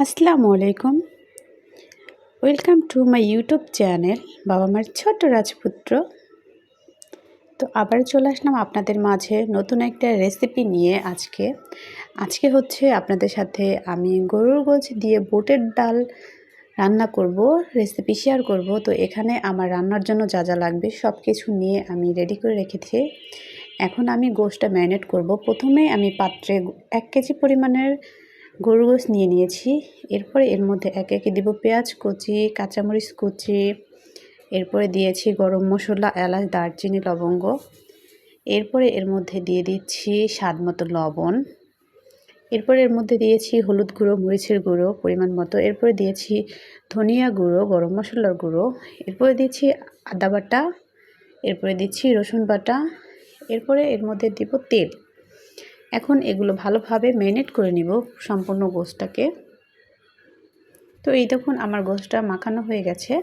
আসসালামু আলাইকুম। Welcome to my YouTube channel বাবা মার ছোট্ট রাজপুত্র। তো আবার চলে আসলাম আপনাদের মাঝে নতুন একটা রেসিপি নিয়ে। আজকে হচ্ছে আপনাদের সাথে আমি গরুর গোশ দিয়ে বুটের ডাল রান্না করব, রেসিপি শেয়ার করব। তো এখানে আমার রান্নার জন্য যা যা লাগবে সব কিছু নিয়ে আমি রেডি করে রেখেছি। এখন আমি গোশটা ম্যারিনেট করব। প্রথমে আমি পাত্রে 1 কেজি পরিমাণের গরুর গোশ নিয়ে নিয়েছি। এরপরে এর মধ্যে একে একে দিব পেঁয়াজ কুচি, কাঁচামরিচ কুচি, এরপরে দিয়েছি গরম মশলা, এলাচ, দারচিনি, লবঙ্গ। এরপরে এর মধ্যে দিয়ে দিচ্ছি স্বাদ মতো লবণ। এরপরে এর মধ্যে দিয়েছি হলুদ গুঁড়ো, মরিচের গুঁড়ো পরিমাণ মতো। এরপরে দিয়েছি ধনিয়া গুঁড়ো, গরম মশলার গুঁড়ো। এরপরে দিচ্ছি আদা বাটা। এরপরে দিচ্ছি রসুন বাটা। এরপরে এর মধ্যে দিব তেল। এখন এগুলো ভালোভাবে ম্যারিনেট করে নিব সম্পূর্ণ গোশটাকে। তো এই দেখুন আমার গোশটা মাখানো হয়ে গেছে।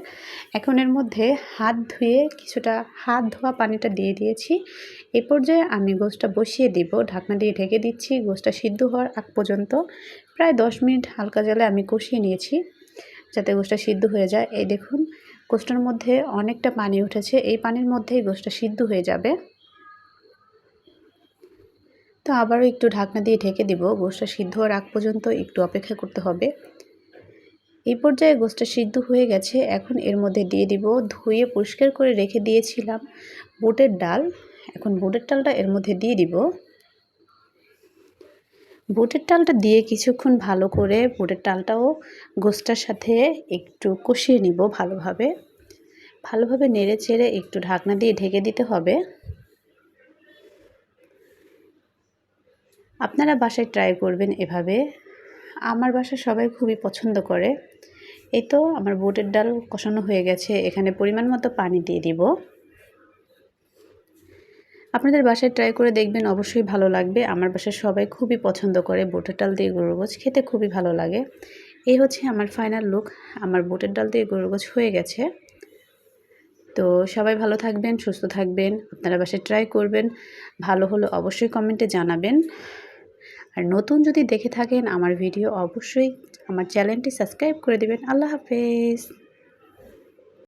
এখন এর মধ্যে কিছুটা হাত ধোয়া পানিটা দিয়ে দিয়েছি। এই পর্যায়ে আমি গোশটা বসিয়ে দিব, ঢাকনা দিয়ে ঢেকে দিচ্ছি। গোশটা সিদ্ধ হওয়ার আগ পর্যন্ত প্রায় 10 মিনিট হালকা জালে আমি কষিয়ে নিয়েছি, যাতে গোশটা সিদ্ধ হয়ে যায়। এই দেখুন গোশটার মধ্যে অনেকটা পানি উঠেছে, এই পানির মধ্যেই গোশটা সিদ্ধ হয়ে যাবে। তো আবারও একটু ঢাকনা দিয়ে ঢেকে দিব। গোশটা সিদ্ধ হওয়ার আগ পর্যন্ত একটু অপেক্ষা করতে হবে। এই পর্যায়ে গোশটা সিদ্ধ হয়ে গেছে। এখন এর মধ্যে দিয়ে দিব ধুয়ে পরিষ্কার করে রেখে দিয়েছিলাম বুটের ডাল। এখন বুটের ডালটা এর মধ্যে দিয়ে দিব। বুটের ডালটা দিয়ে কিছুক্ষণ ভালো করে বুটের ডালটাও গোশটার সাথে একটু কষিয়ে নিব ভালোভাবে নেড়ে চেড়ে একটু ঢাকনা দিয়ে ঢেকে দিতে হবে। আপনারা বাসায় ট্রাই করবেন এভাবে। আমার বাসায় সবাই খুবই পছন্দ করে। এই তো আমার বুটের ডাল কষানো হয়ে গেছে। এখানে পরিমাণ মতো পানি দিয়ে দিব। আপনাদের বাসায় ট্রাই করে দেখবেন, অবশ্যই ভালো লাগবে। আমার বাসায় সবাই খুবই পছন্দ করে বুটের ডাল দিয়ে গরুর গোশ খেতে, খুবই ভালো লাগে। এই হচ্ছে আমার ফাইনাল লুক। আমার বুটের ডাল দিয়ে গরুর গোশ হয়ে গেছে। তো সবাই ভালো থাকবেন, সুস্থ থাকবেন। আপনারা বাসায় ট্রাই করবেন। ভালো হলে অবশ্যই কমেন্টে জানাবেন। আর নতুন যদি দেখে থাকেন আমার ভিডিও, অবশ্যই আমার চ্যানেলটি সাবস্ক্রাইব করে দিবেন। আল্লাহ হাফেজ।